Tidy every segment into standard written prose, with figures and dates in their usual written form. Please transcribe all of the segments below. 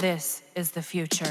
This is the future.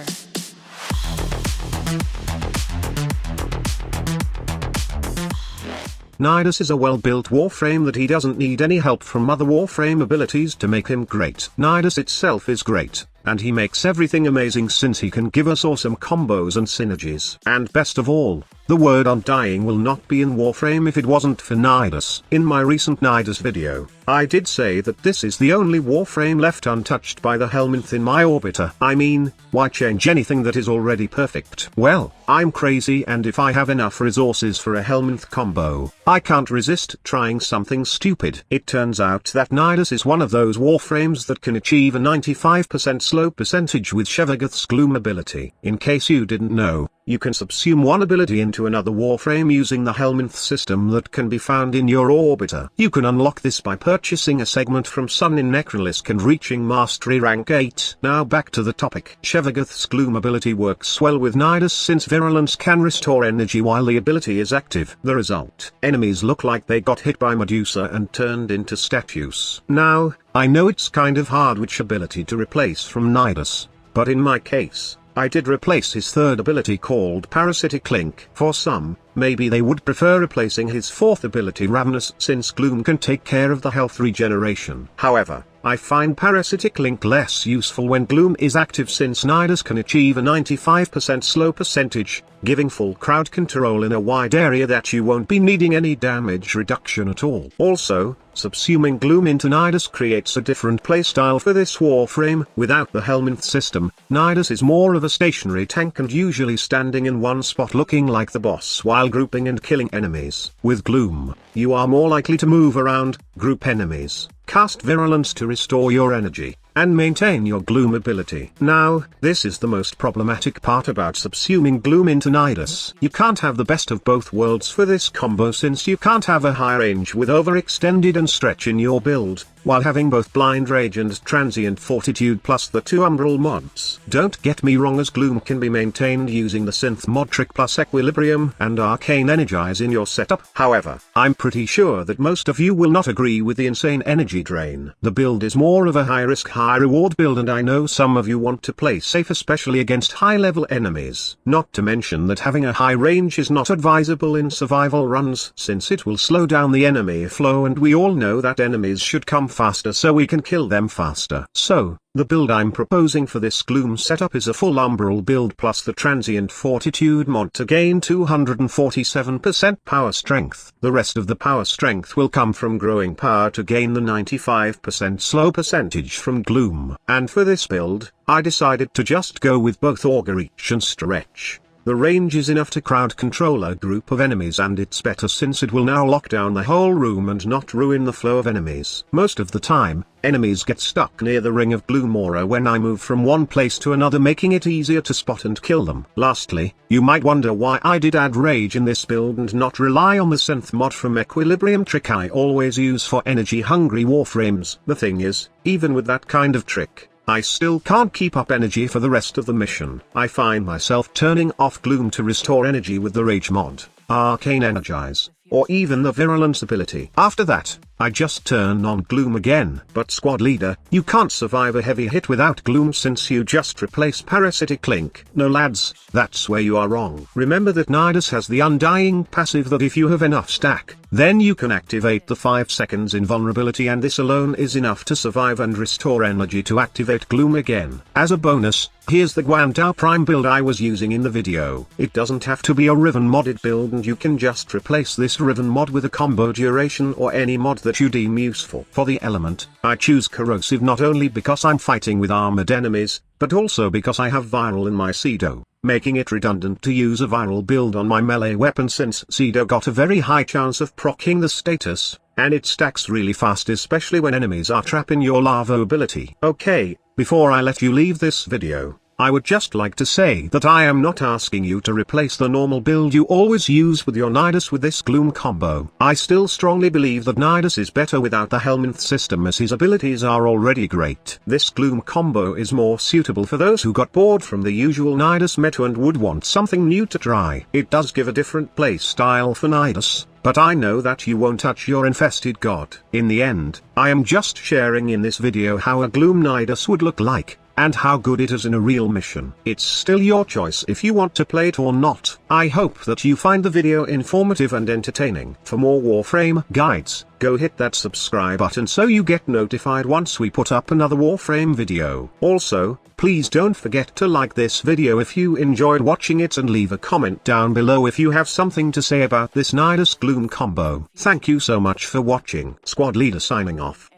Nidus is a well-built Warframe that he doesn't need any help from other Warframe abilities to make him great. Nidus itself is great, and he makes everything amazing since he can give us awesome combos and synergies. And best of all, the word undying will not be in Warframe if it wasn't for Nidus. In my recent Nidus video, I did say that this is the only Warframe left untouched by the Helminth in my orbiter. I mean, why change anything that is already perfect? Well, I'm crazy, and if I have enough resources for a Helminth combo, I can't resist trying something stupid. It turns out that Nidus is one of those Warframes that can achieve a 95% slow percentage with Shevagoth's Gloom ability. In case you didn't know, you can subsume one ability into another Warframe using the Helminth system that can be found in your orbiter. You can unlock this by purchasing a segment from Sun in Necrolisk and reaching Mastery rank 8. Now back to the topic. Shevagoth's Gloom ability works well with Nidus since Virulence can restore energy while the ability is active. The result: enemies look like they got hit by Medusa and turned into statues. Now, I know it's kind of hard which ability to replace from Nidus, but in my case, I did replace his third ability called Parasitic Link. For some, maybe they would prefer replacing his fourth ability Ravenous since Gloom can take care of the health regeneration. However, I find Parasitic Link less useful when Gloom is active since Nidus can achieve a 95% slow percentage, giving full crowd control in a wide area that you won't be needing any damage reduction at all. Also, subsuming Gloom into Nidus creates a different playstyle for this Warframe. Without the Helminth system, Nidus is more of a stationary tank and usually standing in one spot looking like the boss while grouping and killing enemies. With Gloom, you are more likely to move around, group enemies, cast Virulence to restore your energy, and maintain your Gloom ability. Now, this is the most problematic part about subsuming Gloom into Nidus. You can't have the best of both worlds for this combo since you can't have a high range with overextended and stretch in your build, while having both Blind Rage and Transient Fortitude plus the two Umbral mods. Don't get me wrong, as Gloom can be maintained using the Synth mod trick plus Equilibrium and Arcane Energize in your setup. However, I'm pretty sure that most of you will not agree with the insane energy drain. The build is more of a high-risk, high-reward build, and I know some of you want to play safe, especially against high-level enemies. Not to mention that having a high range is not advisable in survival runs since it will slow down the enemy flow, and we all know that enemies should come faster so we can kill them faster. So, the build I'm proposing for this Gloom setup is a full Umbral build plus the Transient Fortitude mod to gain 247% power strength. The rest of the power strength will come from growing power to gain the 95% slow percentage from Gloom. And for this build, I decided to just go with both Augur Reach and Stretch. The range is enough to crowd control a group of enemies, and it's better since it will now lock down the whole room and not ruin the flow of enemies. Most of the time, enemies get stuck near the Ring of Gloom aura when I move from one place to another, making it easier to spot and kill them. Lastly, you might wonder why I did add Rage in this build and not rely on the Synth mod from Equilibrium trick I always use for energy-hungry Warframes. The thing is, even with that kind of trick, I still can't keep up energy for the rest of the mission. I find myself turning off Gloom to restore energy with the Rage mod, Arcane Energize, or even the Virulence ability. After that, I just turn on Gloom again. But squad leader, you can't survive a heavy hit without Gloom since you just replace Parasitic Link. No lads, that's where you are wrong. Remember that Nidus has the Undying passive that if you have enough stack, then you can activate the 5 seconds invulnerability, and this alone is enough to survive and restore energy to activate Gloom again. As a bonus, here's the Guandao Prime build I was using in the video. It doesn't have to be a Riven modded build, and you can just replace this Riven mod with a combo duration or any mod that you deem useful. For the element, I choose Corrosive not only because I'm fighting with armored enemies, but also because I have Viral in my Cedo, making it redundant to use a Viral build on my melee weapon since Cedo got a very high chance of proccing the status, and it stacks really fast, especially when enemies are trapping your lava ability. Okay, before I let you leave this video, I would just like to say that I am not asking you to replace the normal build you always use with your Nidus with this Gloom combo. I still strongly believe that Nidus is better without the Helminth system, as his abilities are already great. This Gloom combo is more suitable for those who got bored from the usual Nidus meta and would want something new to try. It does give a different play style for Nidus, but I know that you won't touch your infested god. In the end, I am just sharing in this video how a Gloom Nidus would look like, and how good it is in a real mission. It's still your choice if you want to play it or not. I hope that you find the video informative and entertaining. For more Warframe guides, go hit that subscribe button so you get notified once we put up another Warframe video. Also, please don't forget to like this video if you enjoyed watching it and leave a comment down below if you have something to say about this Nidus Gloom combo. Thank you so much for watching. Squad Leader signing off.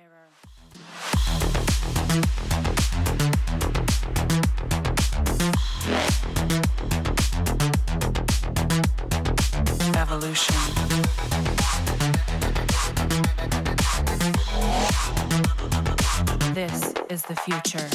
Evolution. This is the future.